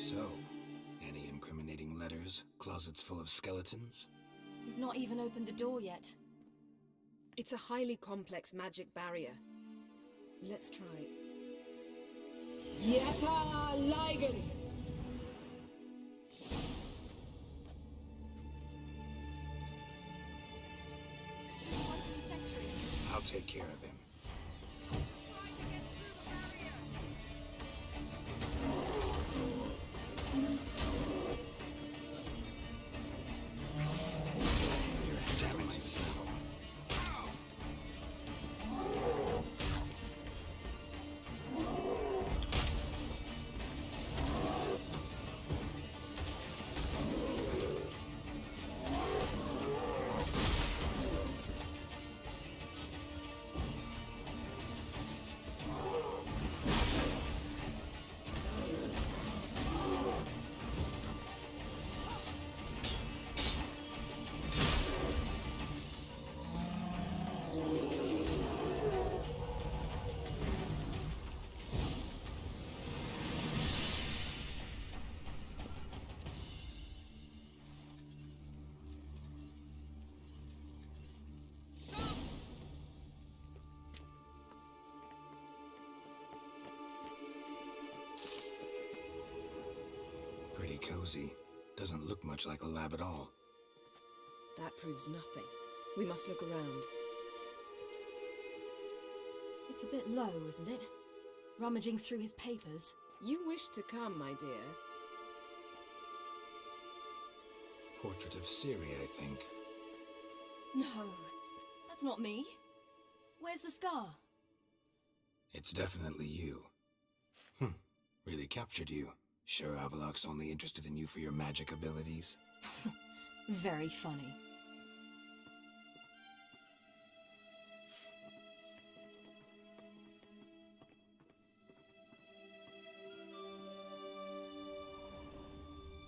So, any incriminating letters, closets full of skeletons? We've not even opened the door yet. It's a highly complex magic barrier. Let's try. Yeta Ligen! I'll take care of him. Pretty cozy. Doesn't look much like a lab at all. That proves nothing. We must look around. It's a bit low, isn't it? Rummaging through his papers. You wish to come, my dear. Portrait of Ciri, I think. No, that's not me. Where's the scar? It's definitely you. Really captured you. Sure Avallac'h's only interested in you for your magic abilities? Very funny.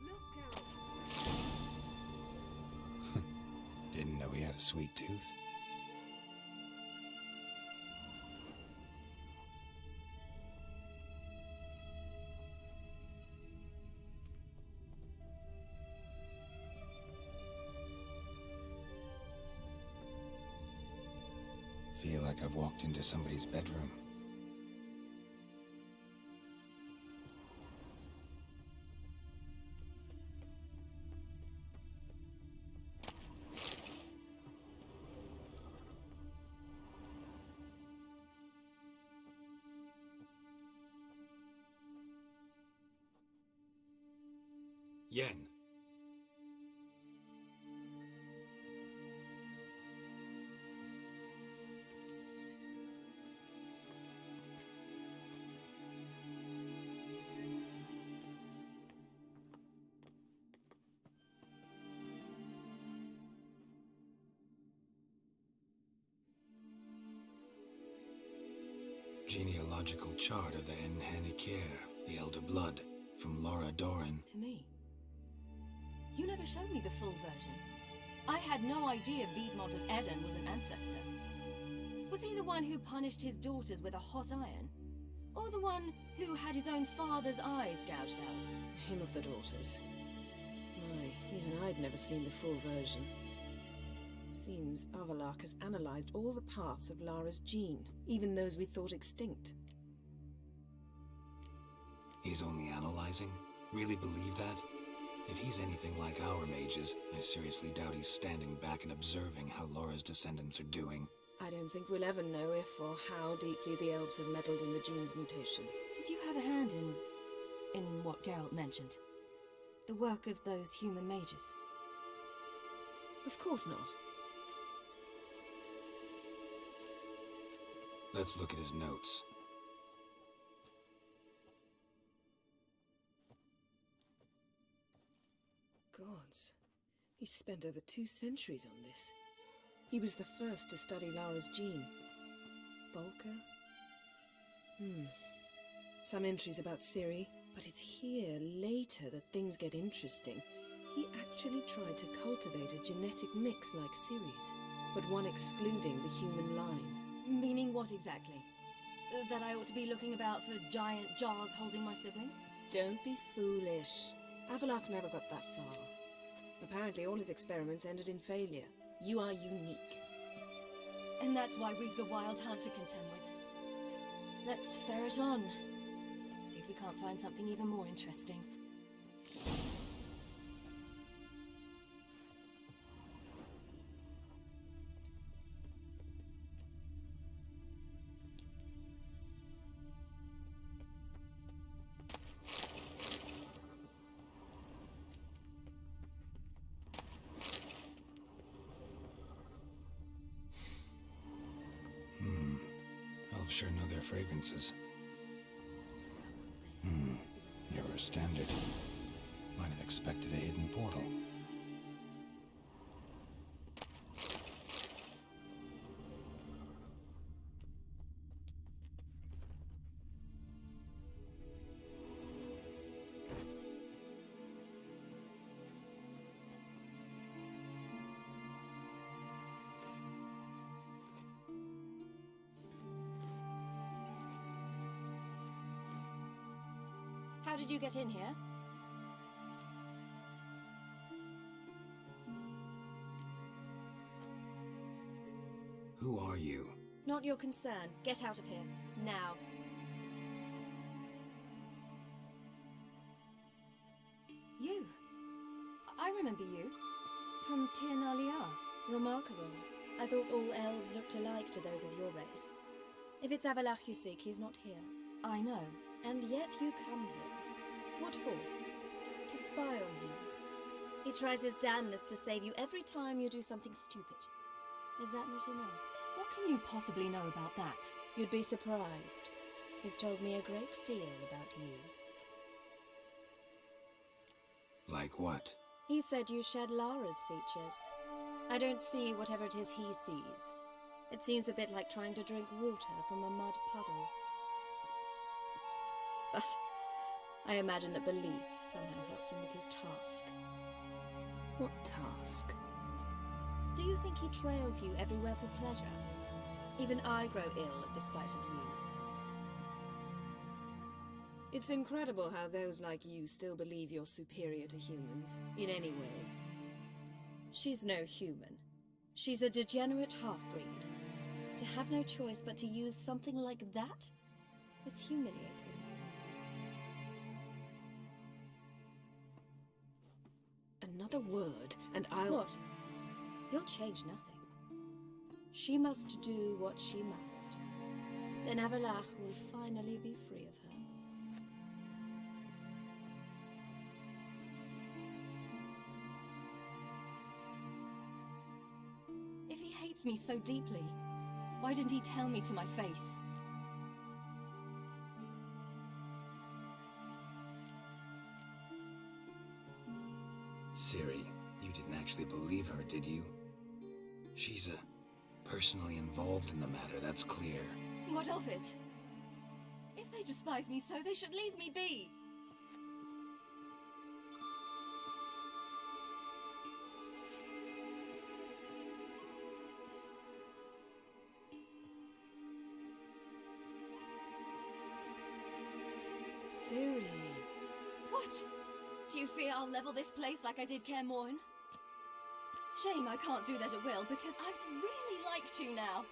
Look out! Didn't know he had a sweet tooth. Feel like I've walked into somebody's bedroom. Yen. Genealogical chart of the Enhanikir, the Elder Blood, from Laura Doran. To me. You never showed me the full version. I had no idea Viedmont of Eden was an ancestor. Was he the one who punished his daughters with a hot iron? Or the one who had his own father's eyes gouged out? Him of the daughters. My, even I'd never seen the full version. Seems Avallac'h has analyzed all the parts of Lara's gene, even those we thought extinct. He's only analyzing? Really believe that? If he's anything like our mages, I seriously doubt he's standing back and observing how Laura's descendants are doing. I don't think we'll ever know if or how deeply the elves have meddled in the gene's mutation. Did you have a hand in what Geralt mentioned? The work of those human mages? Of course not. Let's look at his notes. Gods. He spent over 2 centuries on this. He was the first to study Lara's gene. Volker? Some entries about Ciri, but it's here, later, that things get interesting. He actually tried to cultivate a genetic mix like Ciri's, but one excluding the human line. Meaning what exactly? That I ought to be looking about for giant jars holding my siblings? Don't be foolish. Avalok never got that far. Apparently all his experiments ended in failure. You are unique. And that's why we've the Wild Hunt to contend with. Let's ferret on. See if we can't find something even more interesting. Elves sure know their fragrances. Someone's there. Nearer standard. Might have expected a hidden portal. How did you get in here? Who are you? Not your concern. Get out of here. Now. You. I remember you. From Tir Nalia. Remarkable. I thought all elves looked alike to those of your race. If it's Avalach you seek, he's not here. I know. And yet you come here. What for? To spy on him. He tries his damnedest to save you every time you do something stupid. Is that not enough? What can you possibly know about that? You'd be surprised. He's told me a great deal about you. Like what? He said you shared Lara's features. I don't see whatever it is he sees. It seems a bit like trying to drink water from a mud puddle. But I imagine that belief somehow helps him with his task. What task? Do you think he trails you everywhere for pleasure? Even I grow ill at the sight of you. It's incredible how those like you still believe you're superior to humans, in any way. She's no human. She's a degenerate half-breed. To have no choice but to use something like that? It's humiliating. Another word, and I'll... What? You'll change nothing. She must do what she must. Then Avalach will finally be free of her. If he hates me so deeply, why didn't he tell me to my face? Ciri, you didn't actually believe her, did you? She's personally involved in the matter, that's clear. What of it? If they despise me so, they should leave me be. Ciri... What? Do you fear I'll level this place like I did Kaer Morhen? Shame I can't do that at will, because I'd really like to now.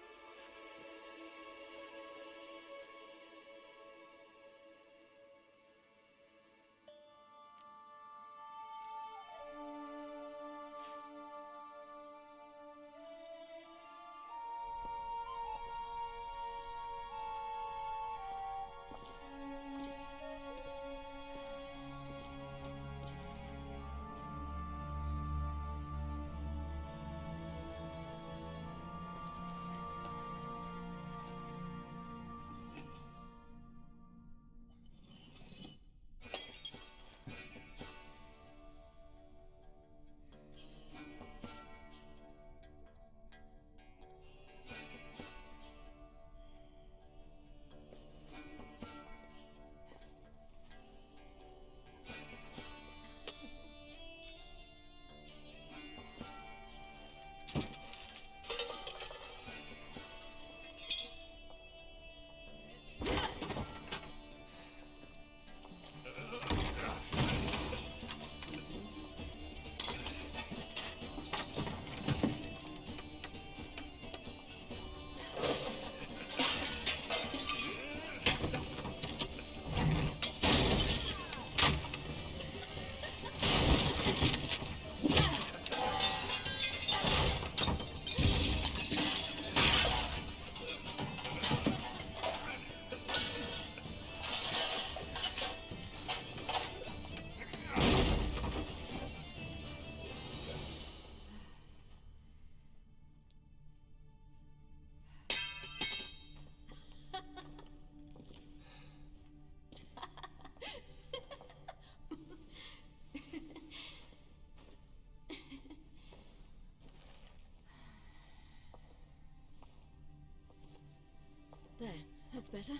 better.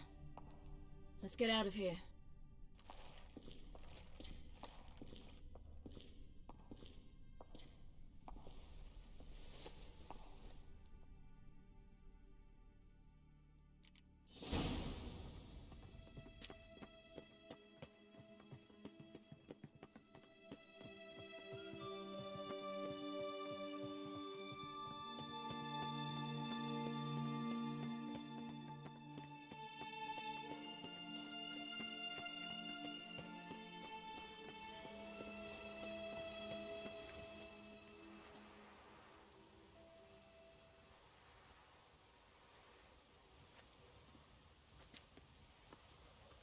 Let's get out of here.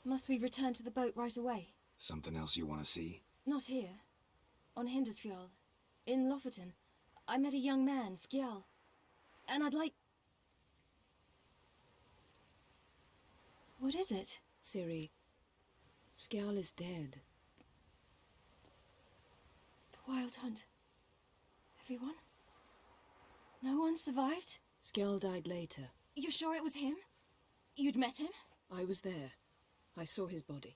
Must we return to the boat right away? Something else you want to see? Not here. On Hindersfjall. In Lofoten. I met a young man, Skjal. And I'd like... What is it? Ciri, Skjal is dead. The Wild Hunt. Everyone? No one survived? Skjal died later. You sure it was him? You'd met him? I was there. I saw his body.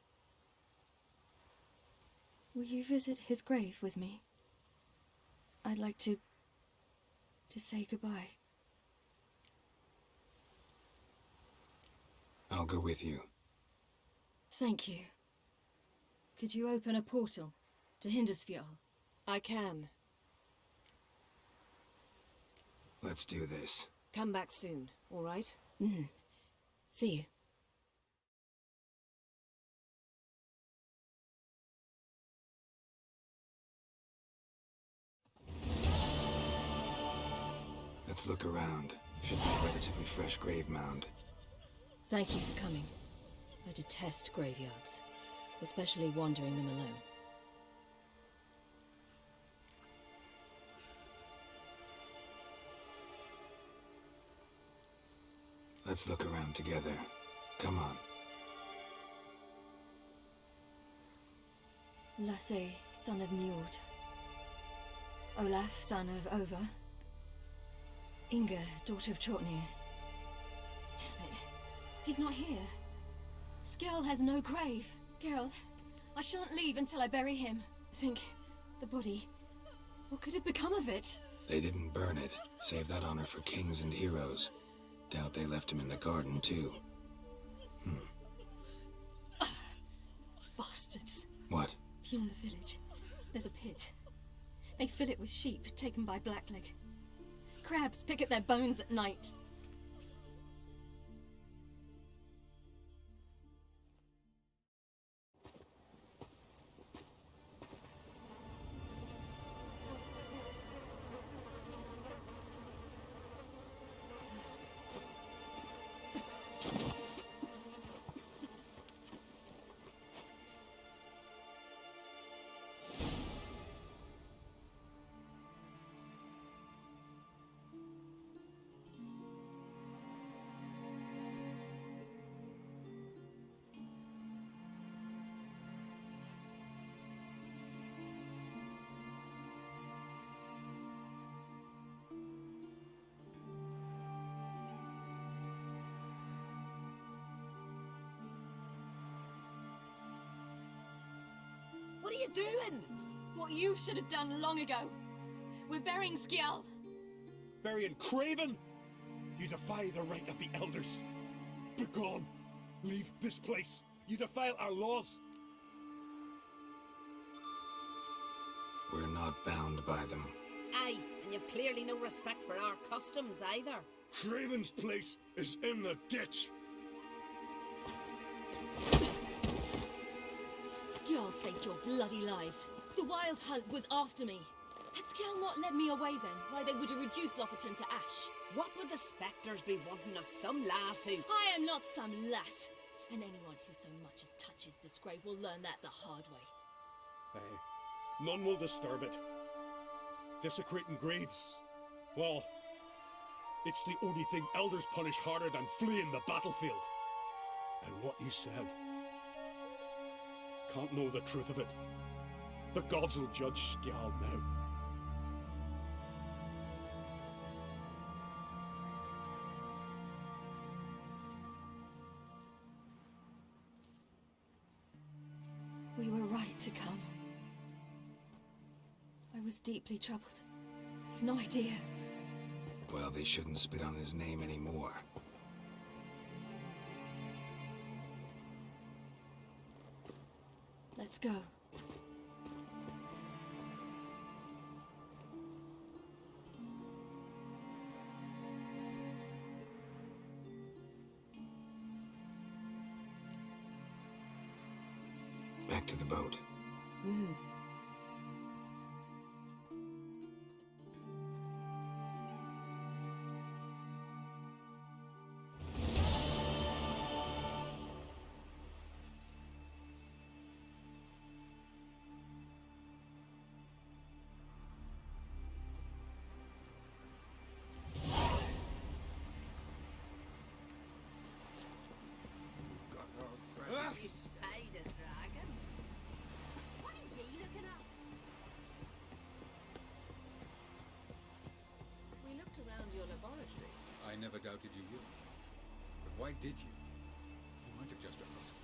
Will you visit his grave with me? I'd like to say goodbye. I'll go with you. Thank you. Could you open a portal to Hindersfjall? I can. Let's do this. Come back soon, all right? Mm-hmm. See you. Let's look around. Should be a relatively fresh grave mound. Thank you for coming. I detest graveyards, especially wandering them alone. Let's look around together. Come on. Lasse, son of Njord. Olaf, son of Over. Inga, daughter of Trotnir. Damn it. He's not here. Skjal has no grave. Geralt, I shan't leave until I bury him. Think, the body. What could have become of it? They didn't burn it. Save that honor for kings and heroes. Doubt they left him in the garden, too. Bastards. What? Beyond the village, there's a pit. They fill it with sheep taken by Blackleg. Crabs pick at their bones at night. What are you doing? What you should have done long ago. We're burying Skjal. Burying Craven? You defy the right of the elders. Begone! Leave this place. You defile our laws. We're not bound by them. Aye, and you've clearly no respect for our customs either. Craven's place is in the ditch. Skjal saved your bloody lives. The Wild Hunt was after me. Had Skjal not led me away then, why they would have reduced Lofoten to ash. What would the spectres be wanting of some lass who... I am not some lass. And anyone who so much as touches this grave will learn that the hard way. Aye. None will disturb it. Desecrating graves. Well, it's the only thing elders punish harder than fleeing the battlefield. And what you said. Can't know the truth of it. The gods will judge Skjal now. We were right to come. I was deeply troubled. You've no idea. Well, they shouldn't spit on his name anymore. Let's go. Back to the boat. You spied a dragon? What are ye looking at? We looked around your laboratory. I never doubted you would. But why did you? You might have just asked.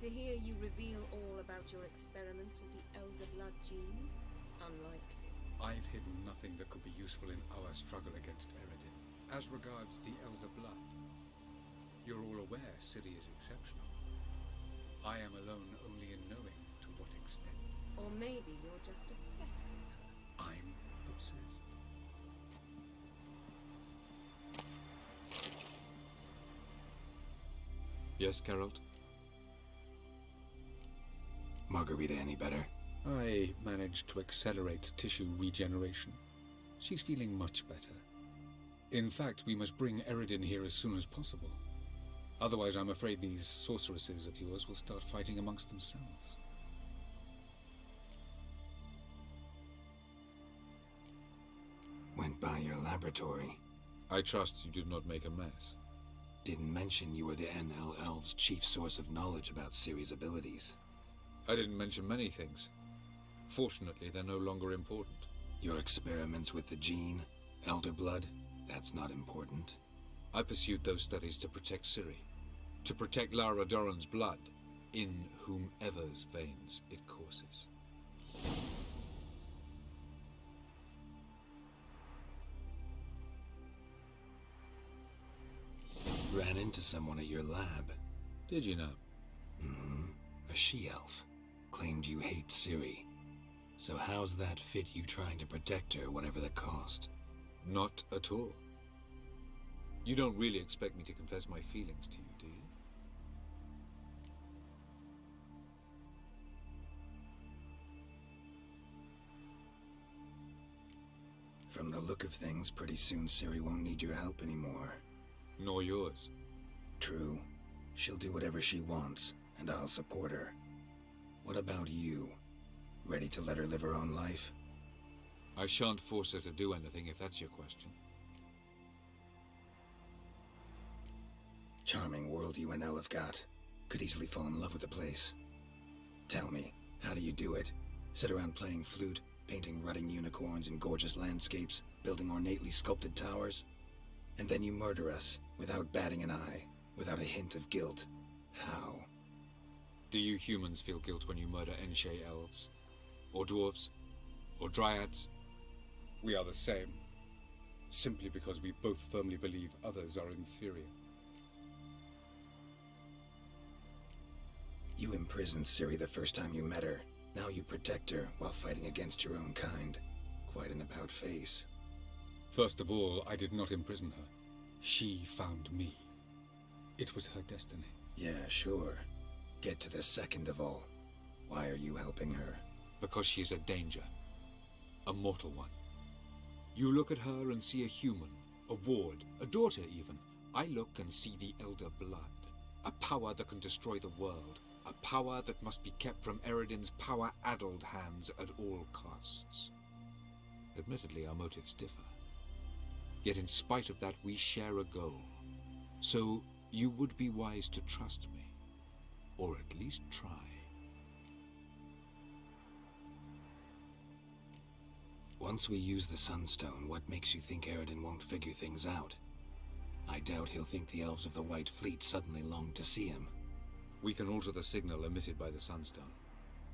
To hear you reveal all about your experiments with the Elder Blood gene? Unlikely. I've hidden nothing that could be useful in our struggle against Eredin. As regards the Elder Blood, you're all aware Ciri is exceptional. I am alone only in knowing to what extent. Or maybe you're just obsessed with her. I'm obsessed. Yes, Geralt? Margarita any better? I managed to accelerate tissue regeneration. She's feeling much better. In fact, we must bring Eredin here as soon as possible. Otherwise, I'm afraid these sorceresses of yours will start fighting amongst themselves. Went by your laboratory. I trust you did not make a mess. Didn't mention you were the NL Elves' chief source of knowledge about Ciri's abilities. I didn't mention many things. Fortunately, they're no longer important. Your experiments with the gene, Elder Blood, that's not important. I pursued those studies to protect Ciri. To protect Lara Dorren's blood, in whomever's veins it courses. Ran into someone at your lab. Did you know? A she-elf. Claimed you hate Ciri. So how's that fit you trying to protect her, whatever the cost? Not at all. You don't really expect me to confess my feelings to you, do you? From the look of things, pretty soon Ciri won't need your help anymore. Nor yours. True. She'll do whatever she wants, and I'll support her. What about you? Ready to let her live her own life? I shan't force her to do anything, if that's your question. Charming world you and Elle have got. Could easily fall in love with the place. Tell me, how do you do it? Sit around playing flute, painting rutting unicorns in gorgeous landscapes, building ornately sculpted towers? And then you murder us, without batting an eye, without a hint of guilt. How? Do you humans feel guilt when you murder Enshe elves? Or dwarves? Or dryads? We are the same. Simply because we both firmly believe others are inferior. You imprisoned Ciri the first time you met her. Now you protect her while fighting against your own kind. Quite an about-face. First of all, I did not imprison her. She found me. It was her destiny. Yeah, sure. Get to the second of all. Why are you helping her? Because she is a danger. A mortal one. You look at her and see a human, a ward, a daughter even. I look and see the Elder Blood. A power that can destroy the world. A power that must be kept from Eredin's power-addled hands at all costs. Admittedly, our motives differ. Yet in spite of that, we share a goal. So, you would be wise to trust me. Or at least try. Once we use the Sunstone, what makes you think Eredin won't figure things out? I doubt he'll think the elves of the White Fleet suddenly long to see him. We can alter the signal emitted by the Sunstone.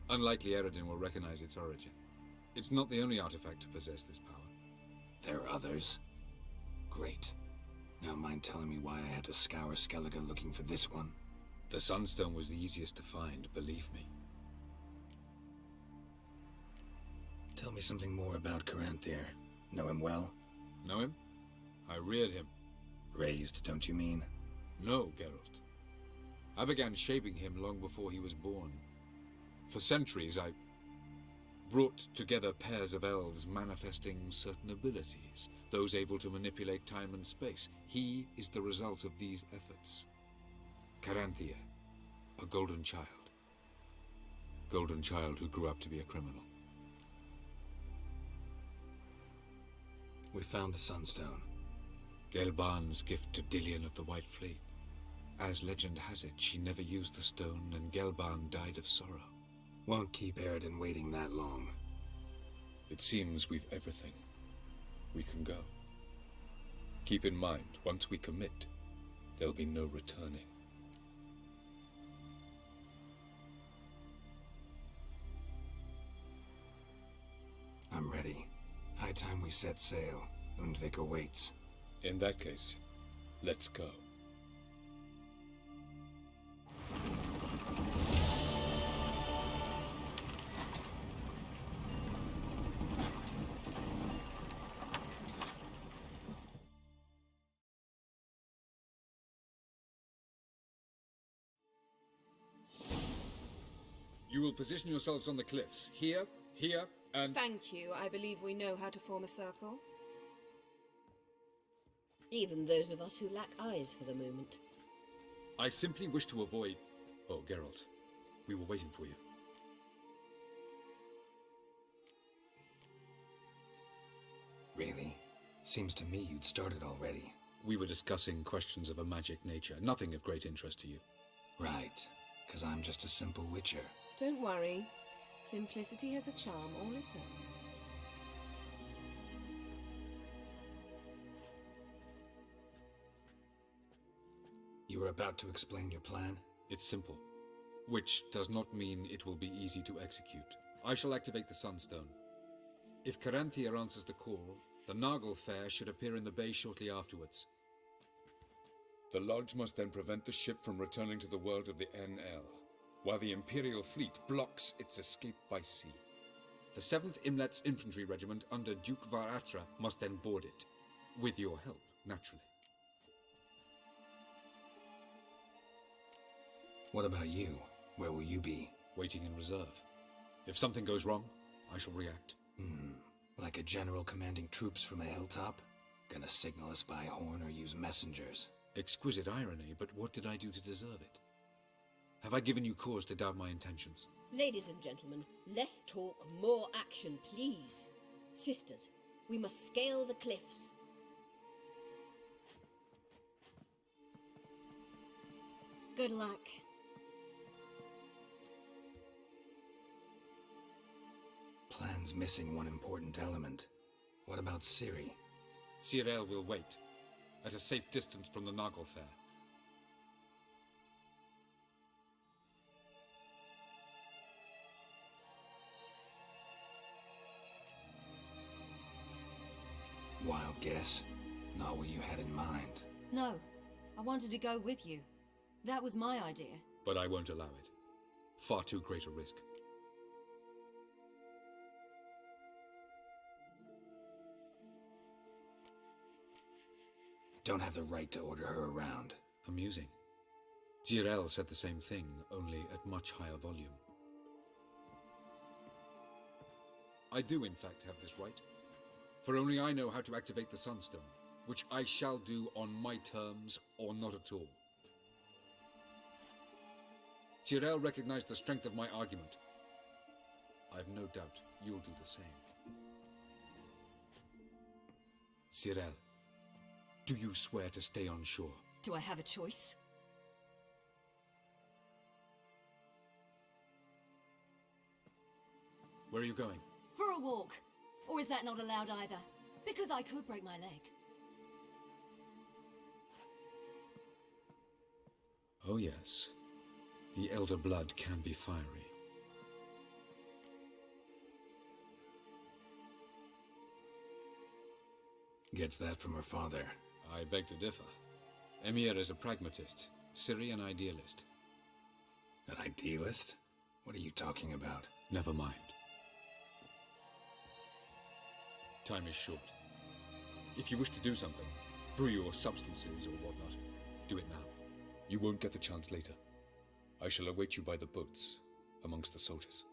Unlikely Eredin will recognize its origin. It's not the only artifact to possess this power. There are others? Great. Now mind telling me why I had to scour Skellige looking for this one? The Sunstone was the easiest to find, believe me. Tell me something more about Caranthir. Know him well? Know him? I reared him. Raised, don't you mean? No, Geralt. I began shaping him long before he was born. For centuries, I brought together pairs of elves manifesting certain abilities, those able to manipulate time and space. He is the result of these efforts. Caranthir, a golden child. Golden child who grew up to be a criminal. We found the Sunstone. Gelban's gift to Dillion of the White Fleet. As legend has it, she never used the stone, and Gelban died of sorrow. Won't keep Eredin waiting that long. It seems we've everything. We can go. Keep in mind, once we commit, there'll be no returning. I'm ready. High time we set sail. Undvik awaits. In that case, let's go. You will position yourselves on the cliffs. Here, here, and... Thank you. I believe we know how to form a circle. Even those of us who lack eyes for the moment. I simply wish to avoid... Oh, Geralt. We were waiting for you. Really? Seems to me you'd started already. We were discussing questions of a magic nature, nothing of great interest to you. Right. 'Cause I'm just a simple witcher. Don't worry. Simplicity has a charm all its own. You were about to explain your plan? It's simple, which does not mean it will be easy to execute. I shall activate the Sunstone. If Caranthir answers the call, the Naglfar should appear in the bay shortly afterwards. The Lodge must then prevent the ship from returning to the world of the NL, while the Imperial fleet blocks its escape by sea. The 7th Imlet's Infantry Regiment under Duke Varatra must then board it, with your help, naturally. What about you? Where will you be? Waiting in reserve. If something goes wrong, I shall react. Like a general commanding troops from a hilltop? Gonna signal us by horn or use messengers? Exquisite irony, but what did I do to deserve it? Have I given you cause to doubt my intentions? Ladies and gentlemen, less talk, more action, please. Sisters, we must scale the cliffs. Good luck. Plan's missing one important element. What about Ciri? Cyril will wait, at a safe distance from the Naglfar. Wild guess. Not what you had in mind. No, I wanted to go with you. That was my idea. But I won't allow it. Far too great a risk. Don't have the right to order her around. Amusing. Cyril said the same thing, only at much higher volume. I do, in fact, have this right. For only I know how to activate the Sunstone, which I shall do on my terms or not at all. Cyril recognized the strength of my argument. I've no doubt you'll do the same. Cyril, do you swear to stay on shore? Do I have a choice? Where are you going? For a walk. Or is that not allowed either? Because I could break my leg. Oh yes, the Elder Blood can be fiery. Gets that from her father. I beg to differ. Emir is a pragmatist, Ciri an idealist. An idealist? What are you talking about? Never mind. Time is short. If you wish to do something, brew your substances or whatnot, do it now. You won't get the chance later. I shall await you by the boats, amongst the soldiers.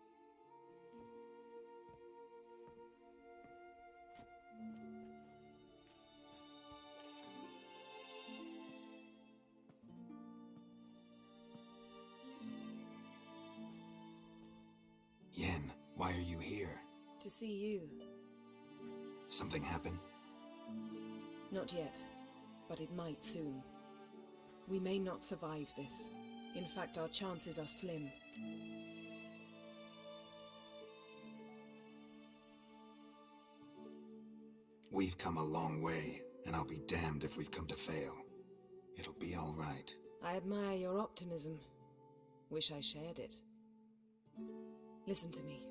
Yen, why are you here? To see you. Something happen? Not yet, but it might soon. We may not survive this. In fact, our chances are slim. We've come a long way, and I'll be damned if we've come to fail. It'll be all right. I admire your optimism. Wish I shared it. Listen to me.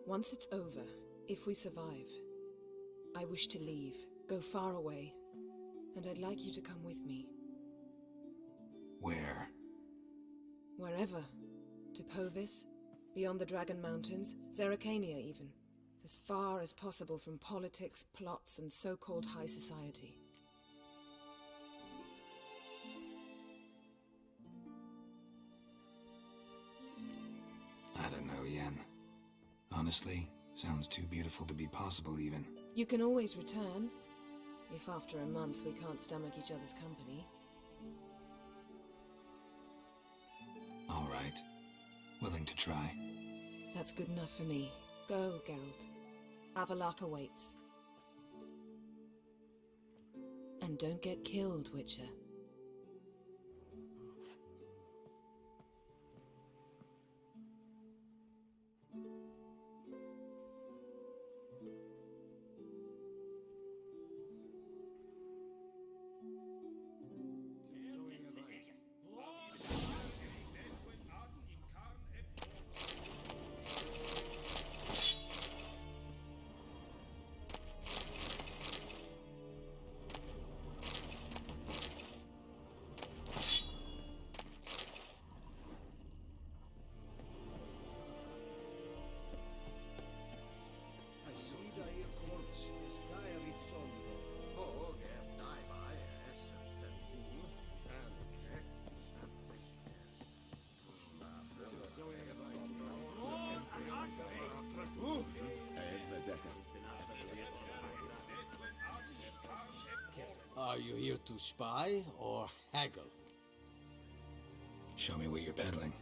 Once it's over, if we survive, I wish to leave, go far away, and I'd like you to come with me. Where? Wherever. To Povis, beyond the Dragon Mountains, Zerrikania even. As far as possible from politics, plots, and so-called high society. I don't know, Yen. Honestly, sounds too beautiful to be possible even. You can always return, if after a month we can't stomach each other's company. All right. Willing to try. That's good enough for me. Go, Geralt. Avallac'h awaits. And don't get killed, Witcher. Are you here to spy or haggle? Show me what you're peddling.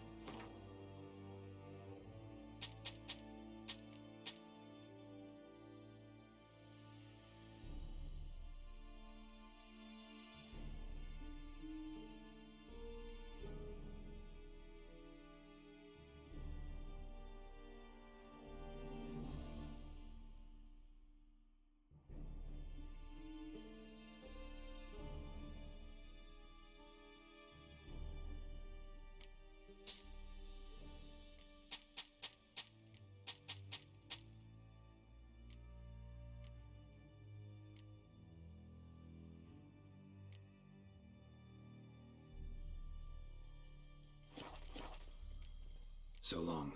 So long.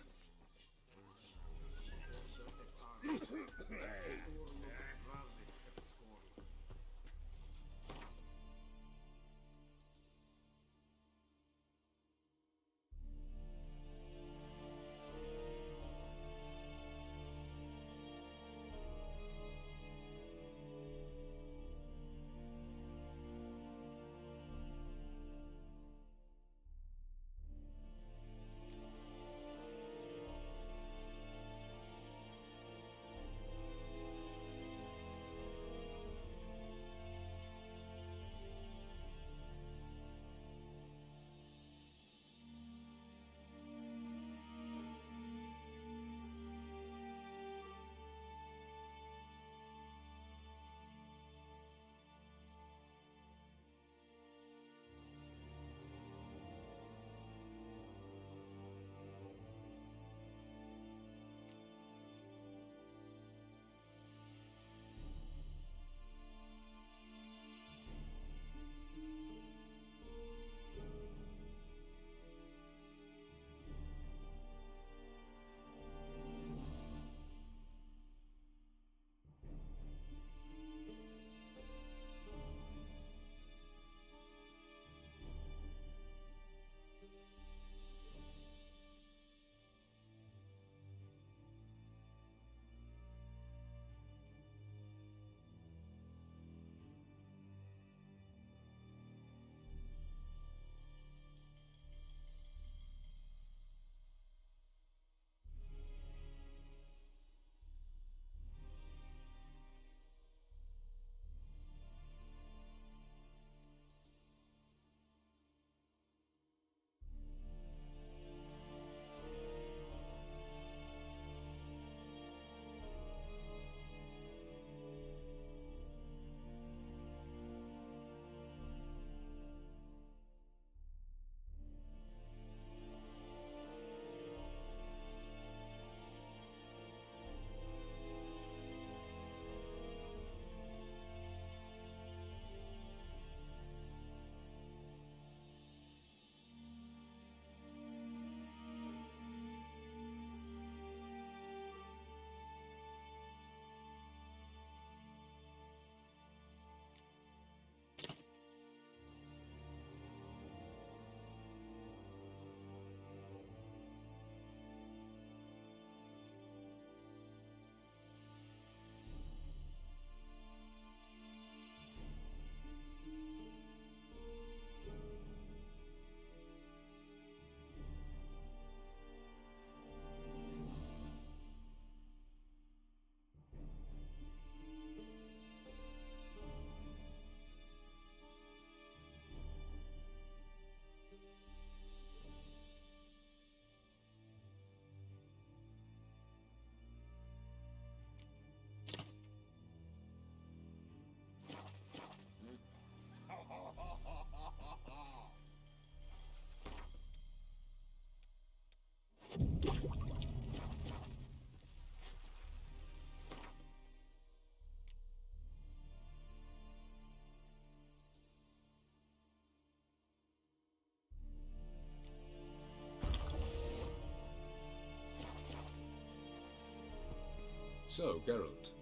So, Geralt.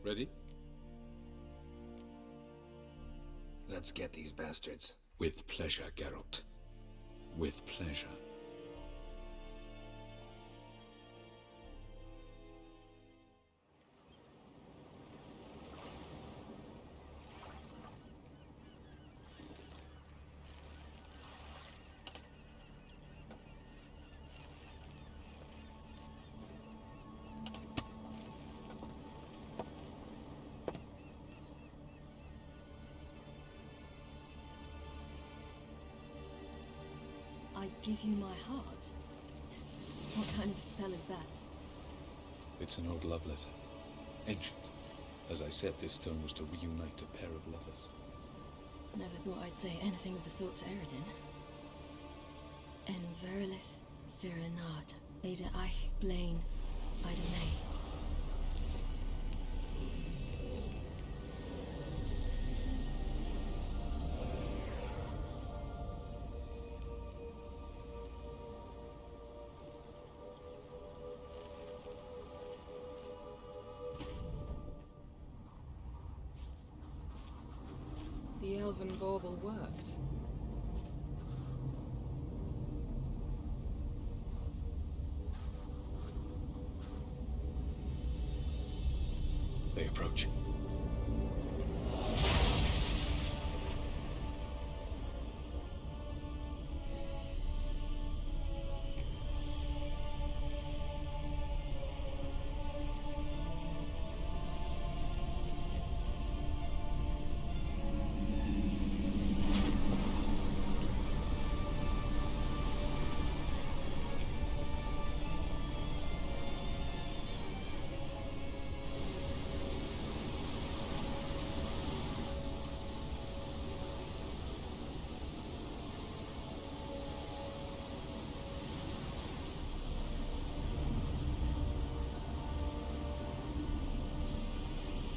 Ready? Let's get these bastards. With pleasure, Geralt. With pleasure. I give you my heart? What kind of spell is that? It's an old love letter. Ancient. As I said, this stone was to reunite a pair of lovers. Never thought I'd say anything of the sort to Eredin. En verilith Sirenad, Ada Eich Blaine, Ida May. The elven bauble worked. They approach.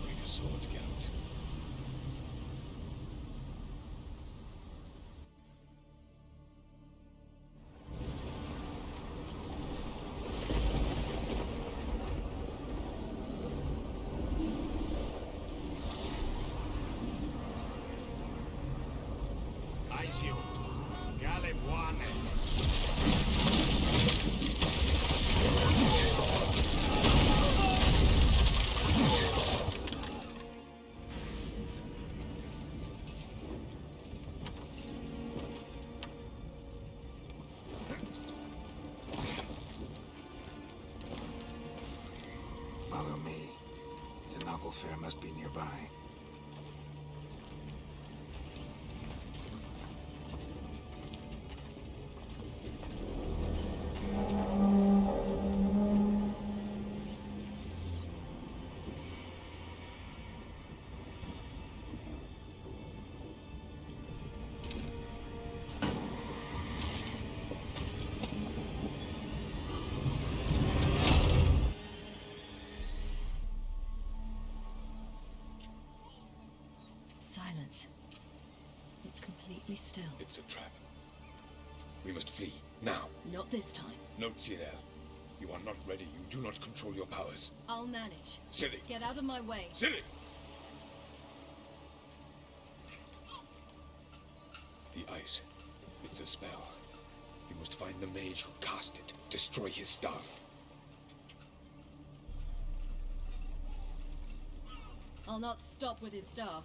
Bring a sword, Geralt. Aizio, Galebuane. Follow me. The Noble Fair must be nearby. Silence. It's completely still. It's a trap. We must flee, now. Not this time. No, Cyril. You are not ready. You do not control your powers. I'll manage. Ciri! Get out of my way. Ciri! The ice. It's a spell. You must find the mage who cast it. Destroy his staff. I'll not stop with his staff.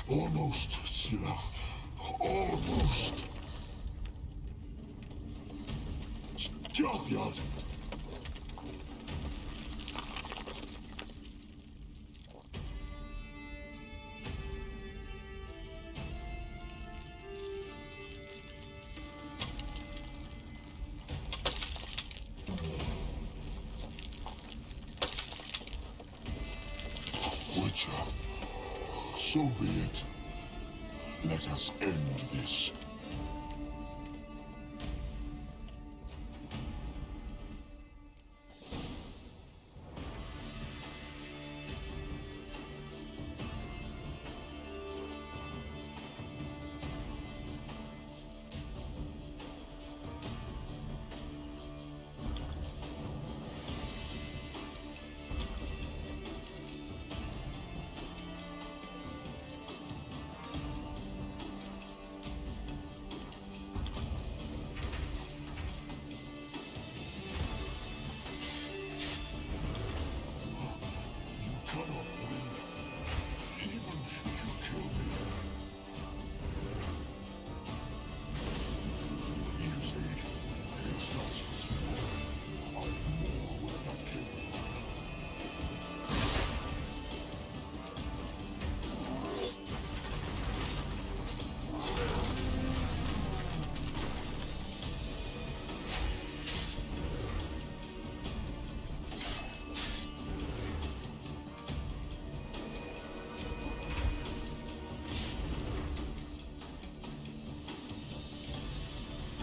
Almost, Sila. Almost. Jaffiad! Witcher, so be it. Let us end this.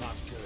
Not good.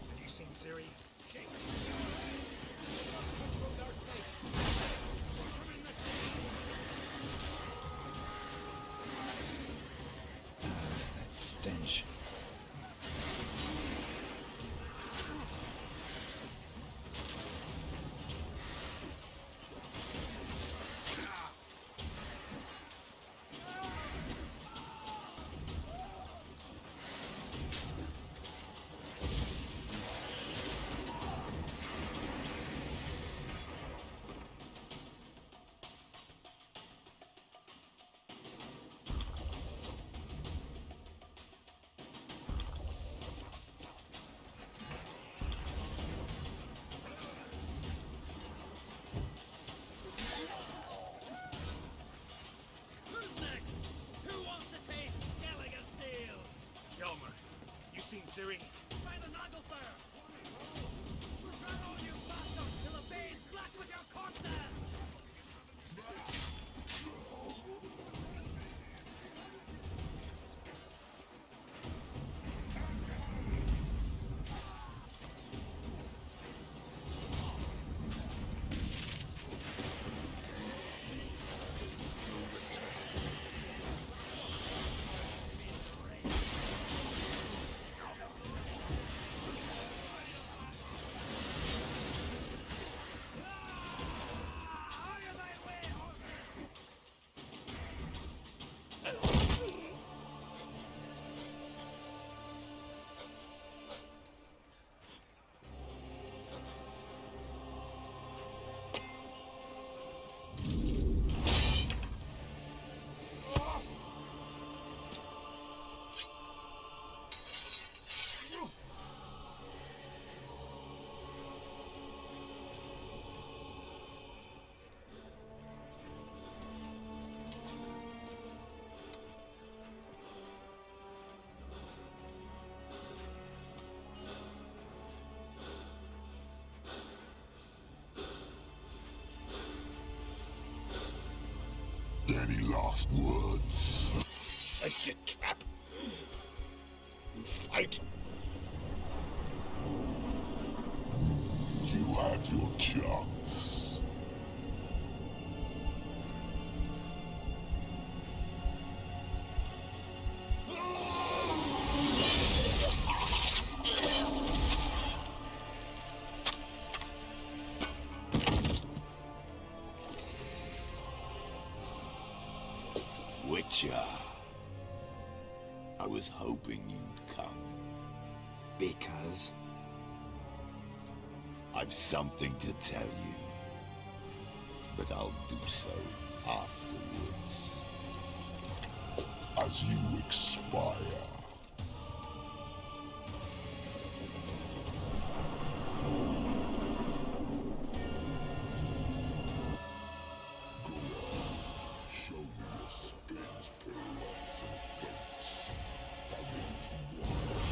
Have you seen Ciri? That stench. Who's next? Who wants to taste Skellige Steel? Yelmer, you seen Ciri? Find the Naglfire! We'll drown all you bastards till the bay's black with your corpses! Any last words? Set your trap. Fight. You had your chance. Witcher. I was hoping you'd come. Because? I've something to tell you. But I'll do so afterwards. As you expire. Show me your spear's pirouettes and fakes. I want to watch.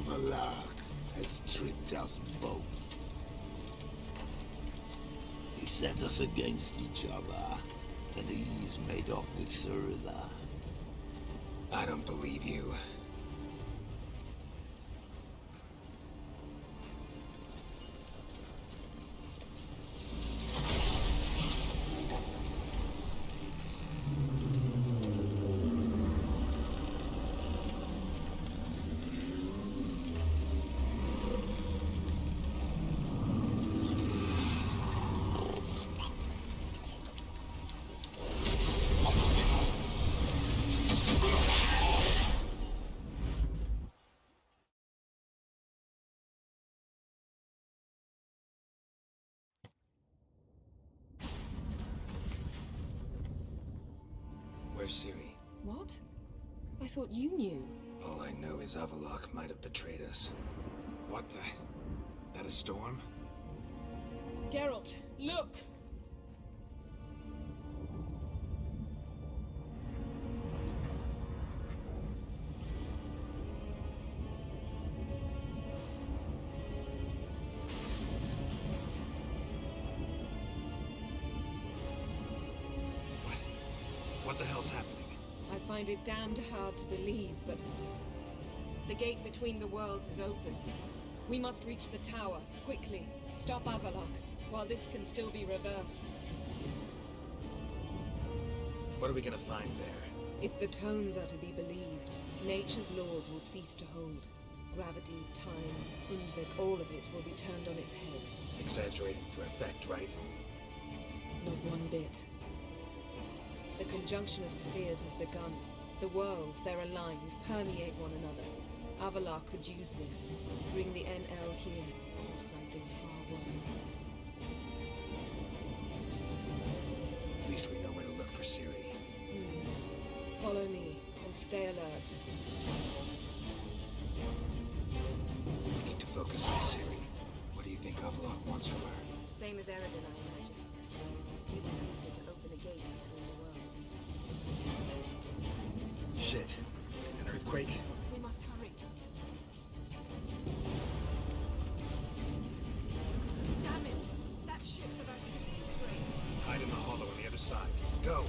Avallac'h has tricked us both. He set us against each other, and he's made off with Cirilla. I don't believe you. Where's Ciri? What? I thought you knew. All I know is Avallac'h might have betrayed us. What the? That a storm? Geralt, look! What the hell's happening? I find it damned hard to believe, but the gate between the worlds is open. We must reach the tower, quickly. Stop Avallac'h, while this can still be reversed. What are we gonna find there? If the tomes are to be believed, nature's laws will cease to hold. Gravity, time, Undvik, all of it will be turned on its head. Exaggerating for effect, right? Not one bit. The conjunction of spheres has begun. The worlds, they're aligned, permeate one another. Avallac'h could use this, bring the NL here, or something far worse. At least we know where to look for Ciri. Follow me, and stay alert. We need to focus on Ciri. What do you think Avallac'h wants from her? Same as Eredin, I imagine. He will use it to open a gate between the worlds. Shit. An earthquake? We must hurry. Damn it! That ship's about to disintegrate. Hide in the hollow on the other side. Go!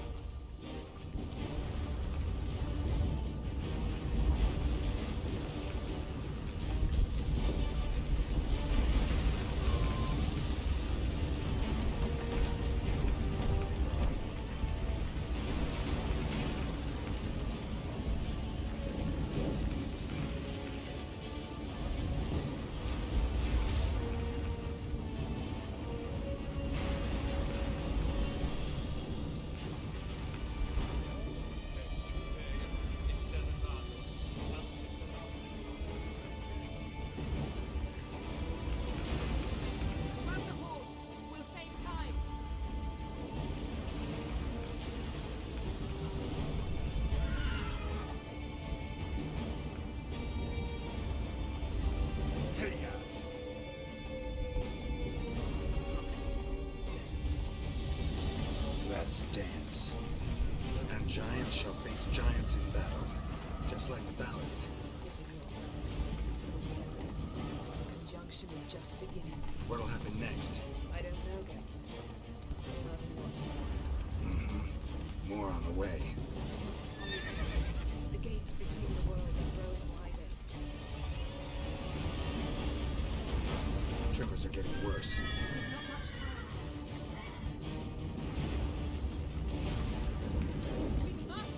Dance. And giants shall face giants in battle. Just like the ballads. This is not yet. The conjunction is just beginning. What'll happen next? I don't know, Geralt. Rather not. More on the way. We must hurry. The gates between the worlds are growing wider. Tremors are getting worse. Not much time. We must.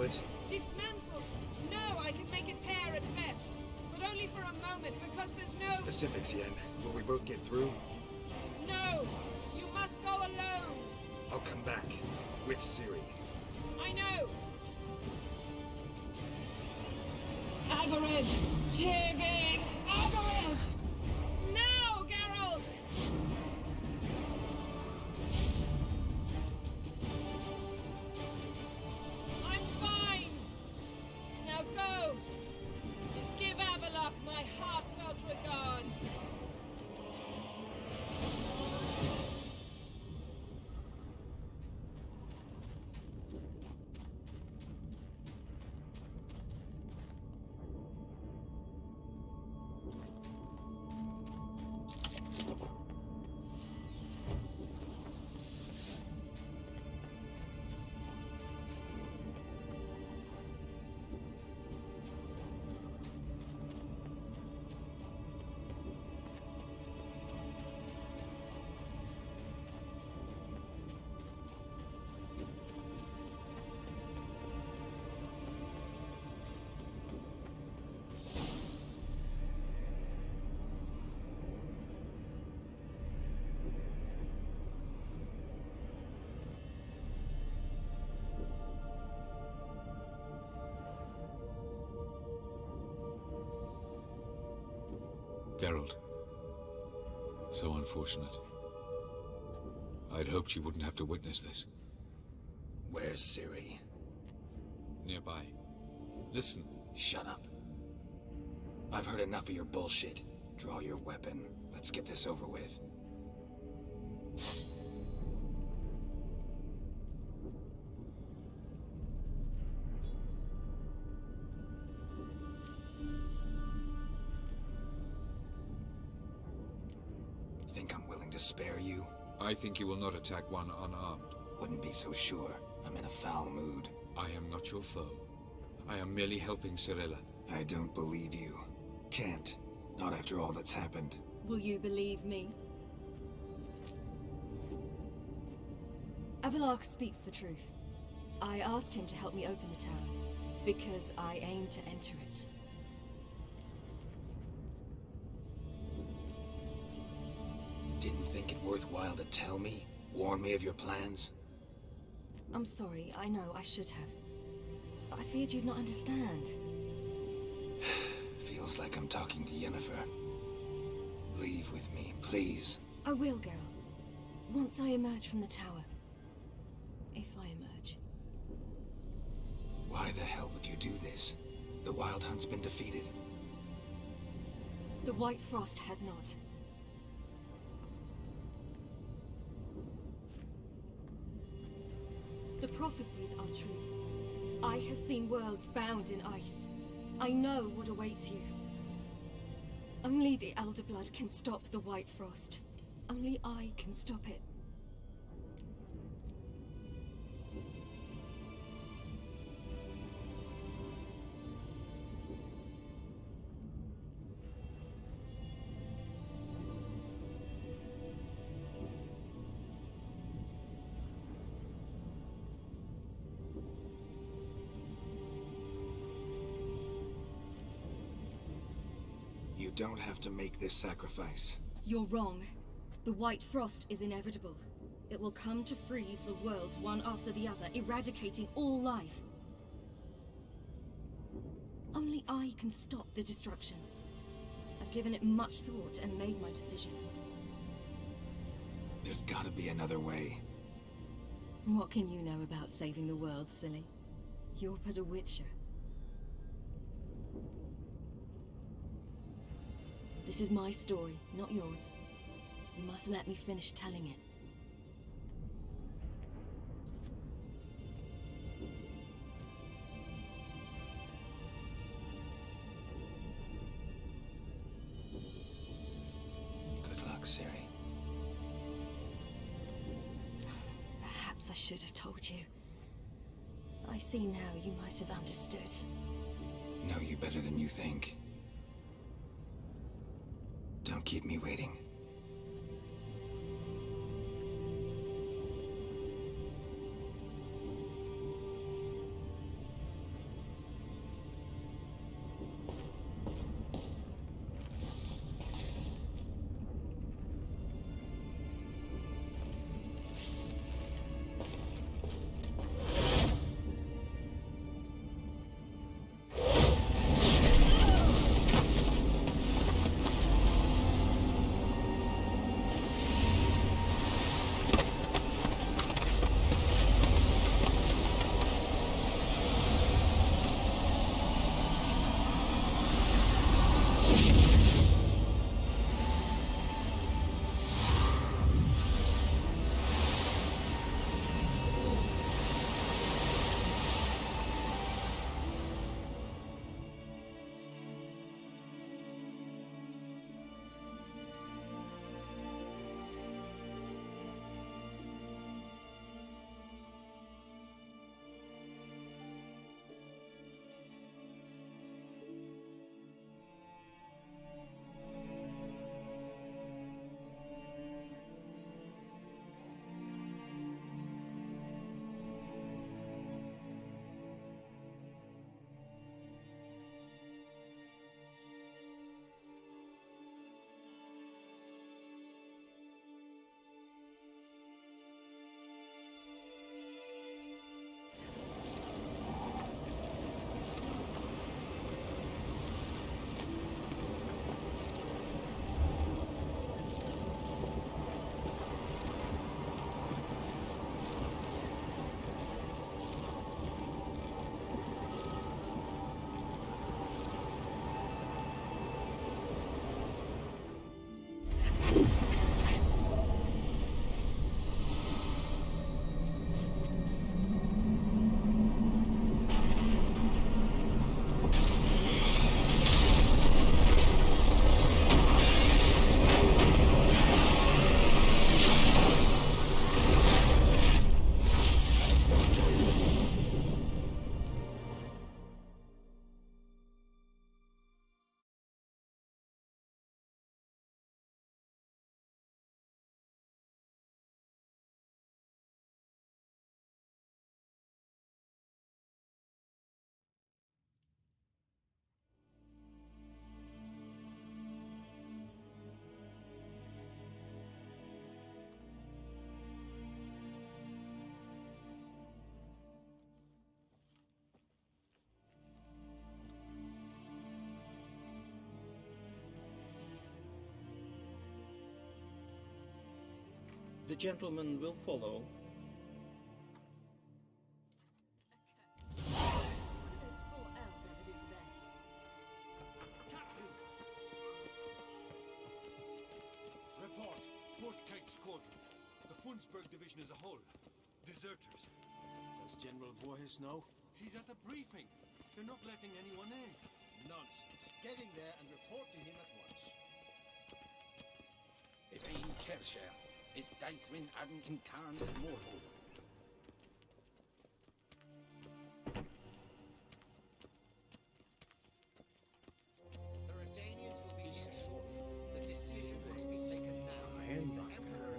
dismantle it? Dismantle? No, I can make a tear at best. But only for a moment, because there's no... Specifics, Yen. Will we both get through? No! You must go alone! I'll come back. With Ciri. I know! Agarid! Tigin! Agarid! Now, Geralt! I'm fine! Now go! And give Avalok my heartfelt regards! Geralt. So unfortunate. I'd hoped you wouldn't have to witness this. Where's Ciri? Nearby. Listen. Shut up. I've heard enough of your bullshit. Draw your weapon. Let's get this over with. Think I'm willing to spare you? I think you will not attack one unarmed. Wouldn't be so sure. I'm in a foul mood. I am not your foe. I am merely helping Cirilla. I don't believe you. Can't. Not after all that's happened. Will you believe me? Avalok speaks the truth. I asked him to help me open the tower, because I aim to enter it. Didn't think it worthwhile to tell me? Warn me of your plans? I'm sorry, I know, I should have. But I feared you'd not understand. Feels like I'm talking to Yennefer. Leave with me, please. I will, Geralt. Once I emerge from the tower. If I emerge. Why the hell would you do this? The Wild Hunt's been defeated. The White Frost has not. The prophecies are true. I have seen worlds bound in ice. I know what awaits you. Only the Elder Blood can stop the White Frost. Only I can stop it. You don't have to make this sacrifice. You're wrong. The White Frost is inevitable. It will come to freeze the worlds one after the other, eradicating all life. Only I can stop the destruction. I've given it much thought and made my decision. There's gotta be another way. What can you know about saving the world, silly? You're but a witcher. This is my story, not yours. You must let me finish telling it. Good luck, Ciri. Perhaps I should have told you. I see now you might have understood. Know you better than you think. Don't keep me waiting. The gentleman will follow. Report. Fourth Kite Squadron. The Funsberg Division as a whole. Deserters. Does General Voorhis know? He's at the briefing. They're not letting anyone in. Nonsense. Get in there and report to him at once. Evain Kersher is Daithwin Adden Incarnate Morford. The Redanians will be here shortly. The decision must be taken now. And The Emperor...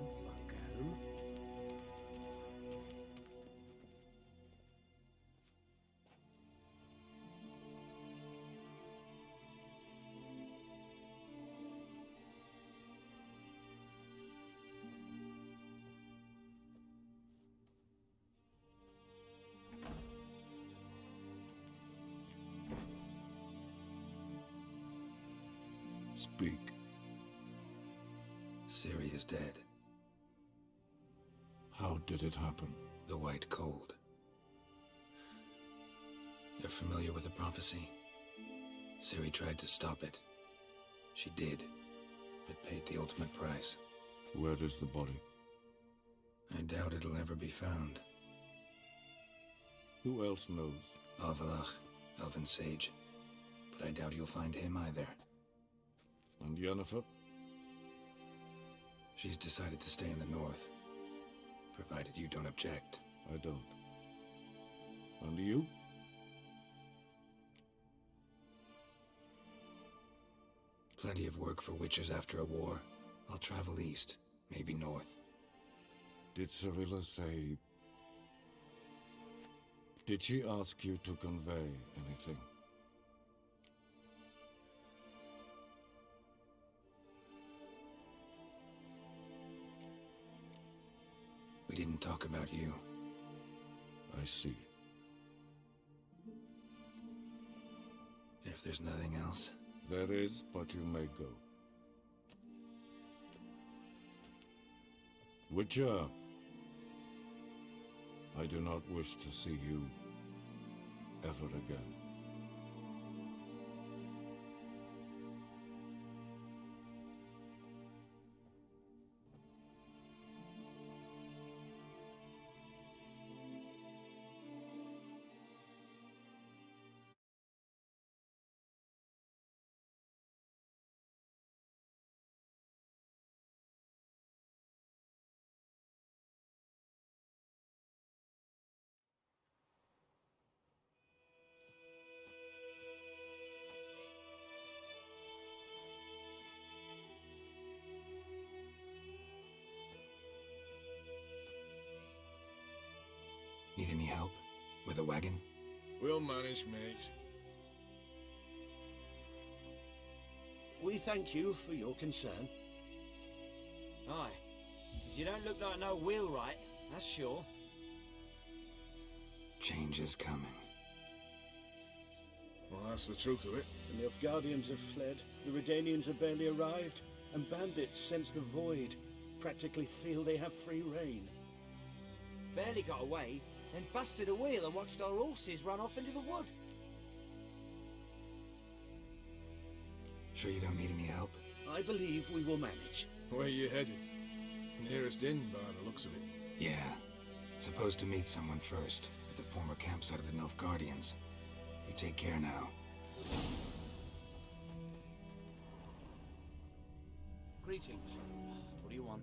Speak. Ciri is dead. How did it happen? The White Cold. You're familiar with the prophecy? Ciri tried to stop it. She did, but paid the ultimate price. Where is the body? I doubt it'll ever be found. Who else knows? Avalach, Elven Sage. But I doubt you'll find him either. And Yennefer? She's decided to stay in the north. Provided you don't object. I don't. And you? Plenty of work for witchers after a war. I'll travel east, maybe north. Did Cirilla say... Did she ask you to convey anything? We didn't talk about you. I see. If there's nothing else... There is, but you may go. Witcher! I do not wish to see you ever again. Need any help? With a wagon? We'll manage, mate. We thank you for your concern. Aye. 'Cause you don't look like no wheelwright, that's sure. Change is coming. Well, that's the truth of it. The Nilfgaardians have fled, the Redanians have barely arrived, and bandits sense the void, practically feel they have free reign. Barely got away, then busted a wheel and watched our horses run off into the wood. Sure you don't need any help? I believe we will manage. Where you headed? Nearest inn, by the looks of it. Yeah. Supposed to meet someone first, at the former campsite of the Nilfgaardians. You take care now. Greetings. What do you want?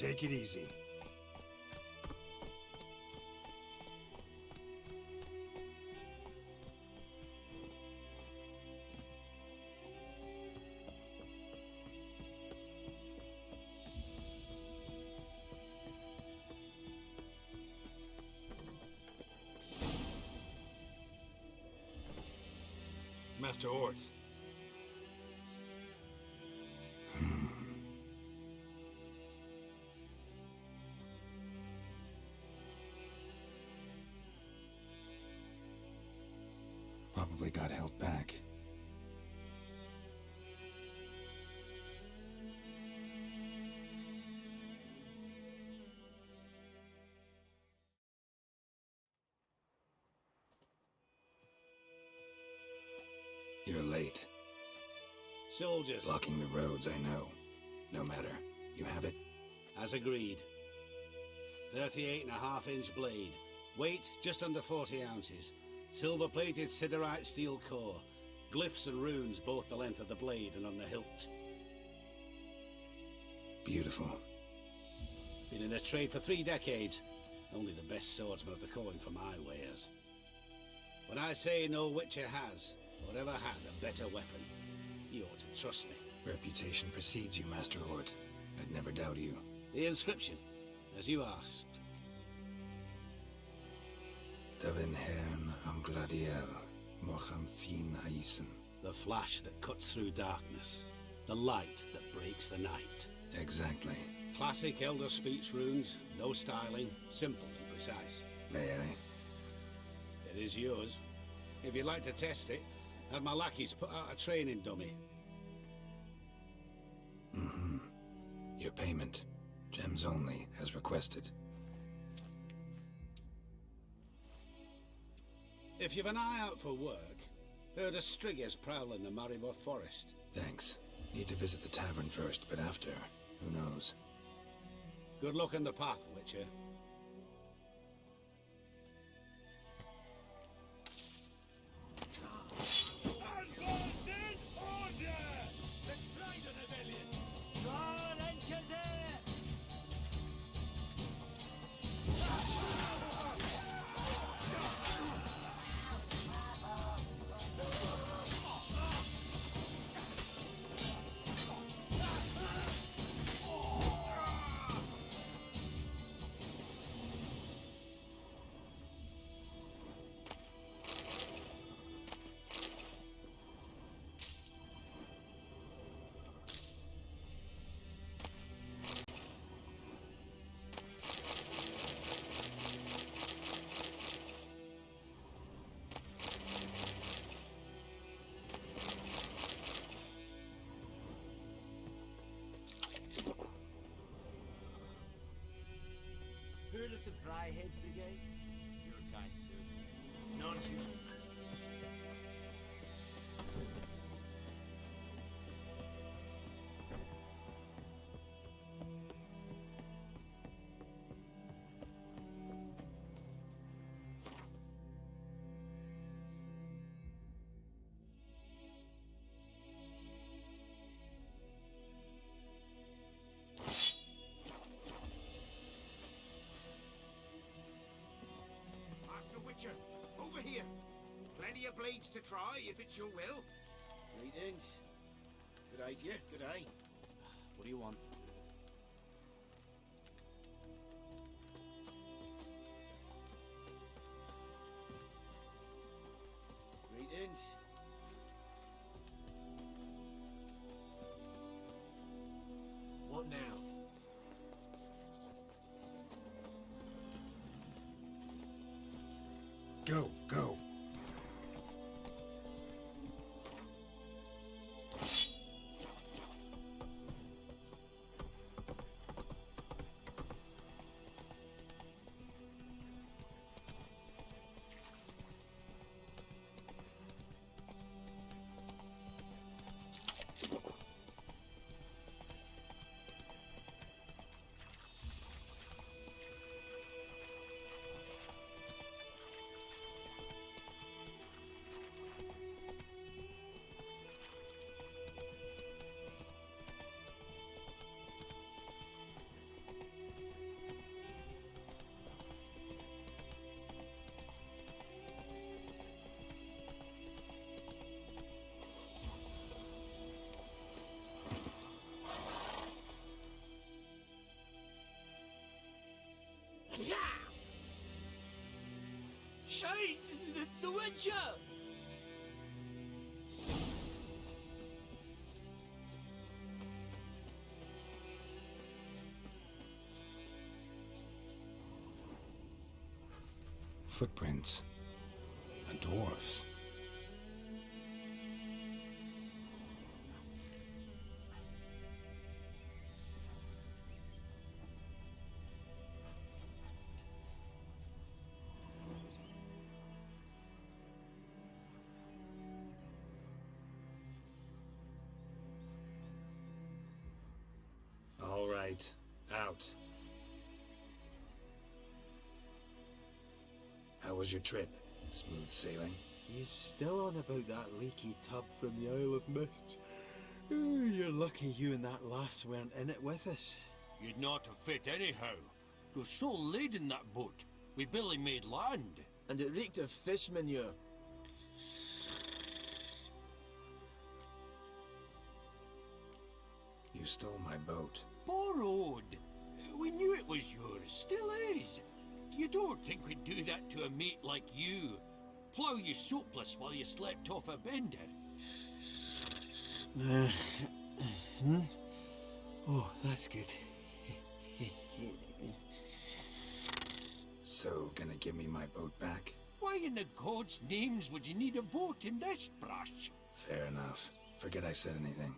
Take it easy. Master Ort. Probably got held back. You're late. Soldiers. Blocking the roads, I know. No matter. You have it? As agreed. 38.5-inch blade. Weight just under 40 ounces. Silver-plated siderite steel core. Glyphs and runes both the length of the blade and on the hilt. Beautiful. Been in this trade for 3 decades. Only the best swordsman of the coin for my wares. When I say no Witcher has, or ever had, a better weapon, you ought to trust me. Reputation precedes you, Master Ort. I'd never doubt you. The inscription, as you asked. Davin Hern am Gladiel, Mocham Fin Aisen. The flash that cuts through darkness. The light that breaks the night. Exactly. Classic Elder Speech runes, no styling, simple and precise. May I? It is yours. If you'd like to test it, have my lackeys put out a training dummy. Mm-hmm. Your payment. Gems only, as requested. If you've an eye out for work, heard of Striggers prowling the Maribor Forest. Thanks. Need to visit the tavern first, but after, who knows? Good luck on the path, Witcher. Heard of the Fryhead Brigade? You're a kind sir. Non-humans. Master Witcher, over here. Plenty of blades to try, if it's your will. Greetings. Good eye to you, good eye. What do you want? Greetings. What now? Go, go. Shite! The Witcher! Footprints. A dwarf's. All right, out. How was your trip? Smooth sailing? You still on about that leaky tub from the Isle of Mist? Ooh, you're lucky you and that lass weren't in it with us. You'd not have fit anyhow. It was so laden that boat. We barely made land. And it reeked of fish manure. You stole my boat. Borrowed. We knew it was yours. Still is. You don't think we'd do that to a mate like you? Plough you soapless while you slept off a bender? Oh, that's good. So, gonna give me my boat back? Why in the gods' names would you need a boat in this brush? Fair enough. Forget I said anything.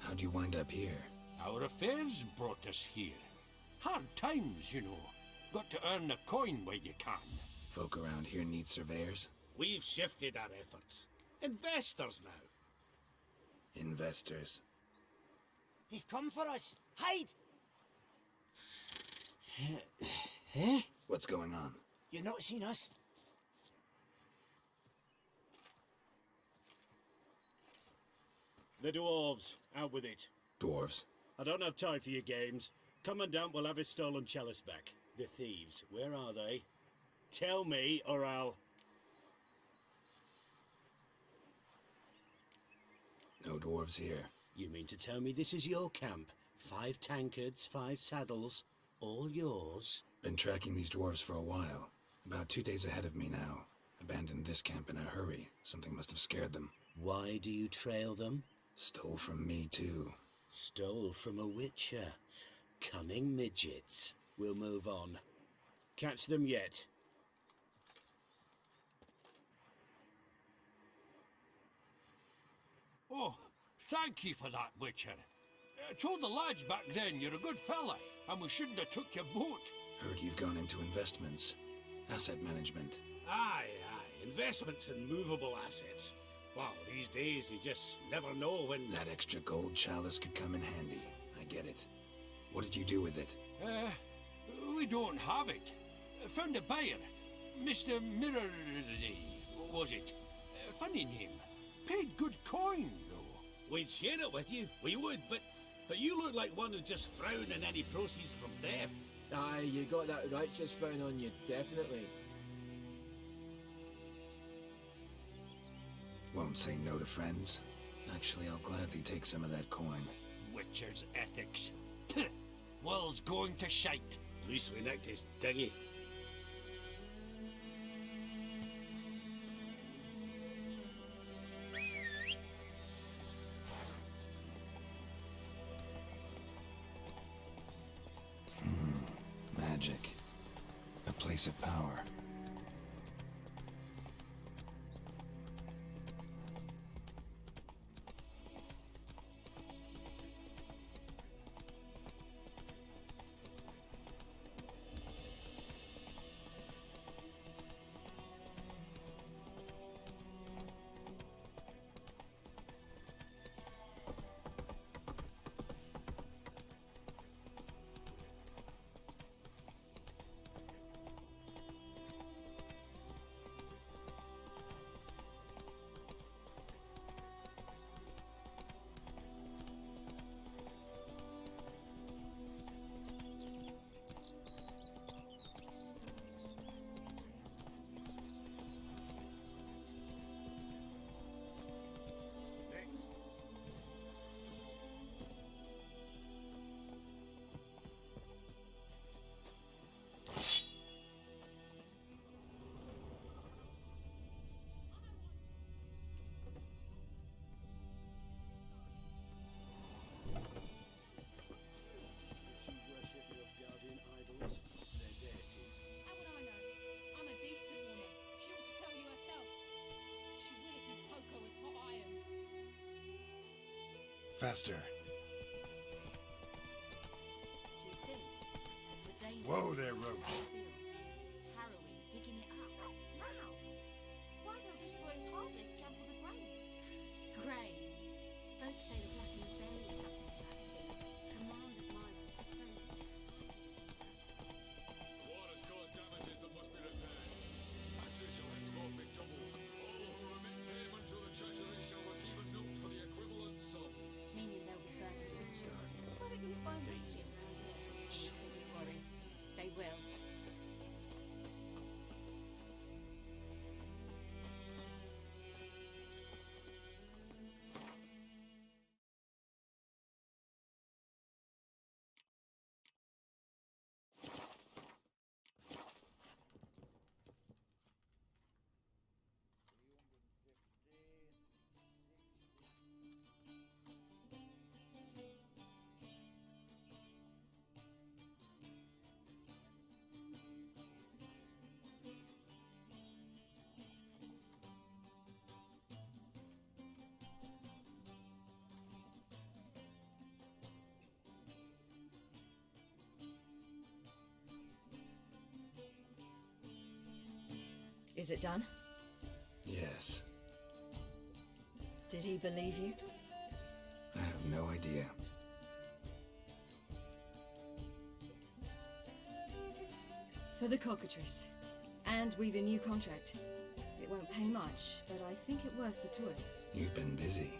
How'd you wind up here? Our affairs brought us here. Hard times, you know. Got to earn a coin where you can. Folk around here need surveyors? We've shifted our efforts. Investors now. Investors. They've come for us. Hide! What's going on? You not seen us? The dwarves. Out with it. Dwarves? I don't have time for your games. Commandant will have his stolen chalice back. The thieves, where are they? Tell me, or I'll... No dwarves here. You mean to tell me this is your camp? 5 tankards, 5 saddles, all yours? Been tracking these dwarves for a while. About 2 days ahead of me now. Abandoned this camp in a hurry. Something must have scared them. Why do you trail them? Stole from me, too. Stole from a witcher. Cunning midgets. We'll move on. Catch them yet. Oh, thank you for that, Witcher. I told the lads back then you're a good fella, and we shouldn't have took your boat. Heard you've gone into investments. Asset management. Aye. Investments in movable assets. Wow, these days you just never know when... That extra gold chalice could come in handy. I get it. What did you do with it? We don't have it. Found a buyer. Mr. Mirror... was it? Funny name. Paid good coin, though. We'd share it with you. We would, but you look like one who'd just frown on any proceeds from theft. Aye, you got that righteous frown on you, definitely. Won't say no to friends. Actually, I'll gladly take some of that coin. Witcher's ethics. World's going to shite. At least we nicked his dinghy. Magic. A place of power. Faster. Do you see? The day Whoa there, Roach. harrowing, digging it up. Now, why they'll destroy his harvest, trample the grain? Grain. Folks say the Blacken's buried something in that thing. Commanded miners to sow it. War has caused damages that must be repaired. Taxes shall henceforth be doubled. All who remit payment to the treasury shall receive a note for the equivalent sum. Meaning they'll be burning witches. Where are they going to find witches? Don't worry. They will. Is it done? Yes. Did he believe you? I have no idea. For the cockatrice. And we've a new contract. It won't pay much, but I think it worth the toil. You've been busy.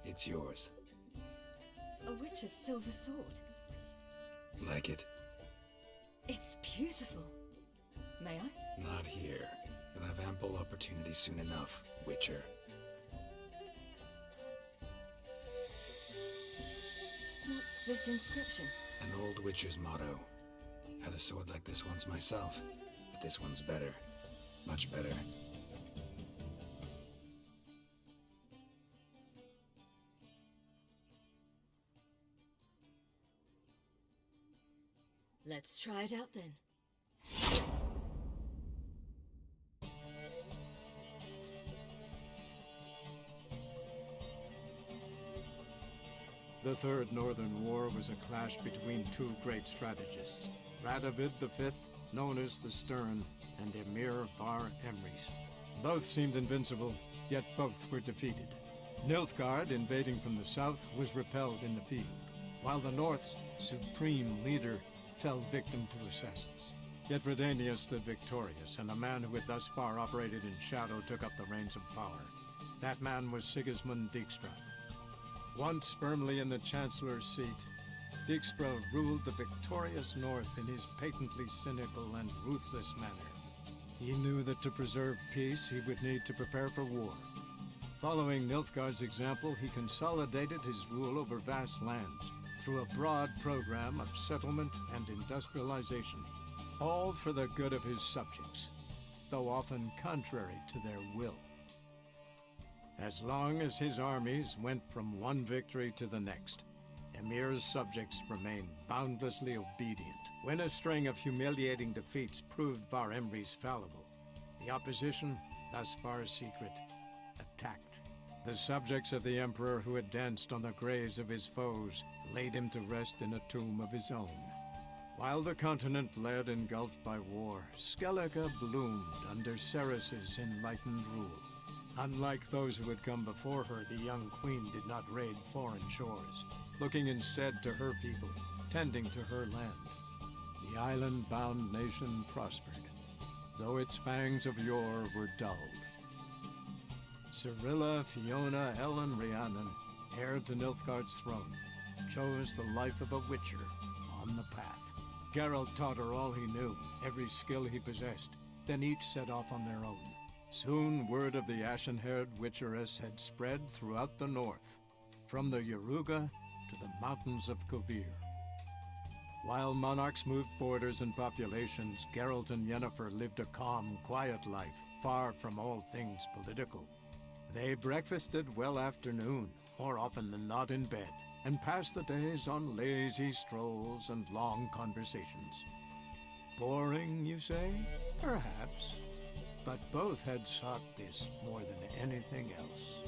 It's yours. A witch's silver sword. Like it? It's beautiful. May I? Not here. You'll have ample opportunity soon enough, Witcher. What's this inscription? An old Witcher's motto. Had a sword like this once myself, but this one's better. Much better. Let's try it out then. The Third Northern War was a clash between two great strategists, Radovid V, known as the Stern, and Emir var Emreis. Both seemed invincible, yet both were defeated. Nilfgaard, invading from the south, was repelled in the field, while the North's supreme leader fell victim to assassins. Yet Redania stood victorious, and a man who had thus far operated in shadow took up the reins of power. That man was Sigismund Dijkstra. Once firmly in the Chancellor's seat, Dijkstra ruled the victorious North in his patently cynical and ruthless manner. He knew that to preserve peace, he would need to prepare for war. Following Nilfgaard's example, he consolidated his rule over vast lands through a broad program of settlement and industrialization, all for the good of his subjects, though often contrary to their will. As long as his armies went from one victory to the next, Emir's subjects remained boundlessly obedient. When a string of humiliating defeats proved var Emreis fallible, the opposition, thus far secret, attacked. The subjects of the Emperor who had danced on the graves of his foes laid him to rest in a tomb of his own. While the continent bled engulfed by war, Skellige bloomed under Ceres's enlightened rule. Unlike those who had come before her, the young queen did not raid foreign shores, looking instead to her people, tending to her land. The island-bound nation prospered, though its fangs of yore were dulled. Cirilla, Fiona, Ellen, Rhiannon, heir to Nilfgaard's throne, chose the life of a witcher on the path. Geralt taught her all he knew, every skill he possessed, then each set off on their own. Soon word of the ashen-haired witcheress had spread throughout the north, from the Yaruga to the mountains of Kovir. While monarchs moved borders and populations, Geralt and Yennefer lived a calm, quiet life, far from all things political. They breakfasted well after noon, more often than not in bed, and passed the days on lazy strolls and long conversations. Boring, you say? Perhaps. But both had sought this more than anything else.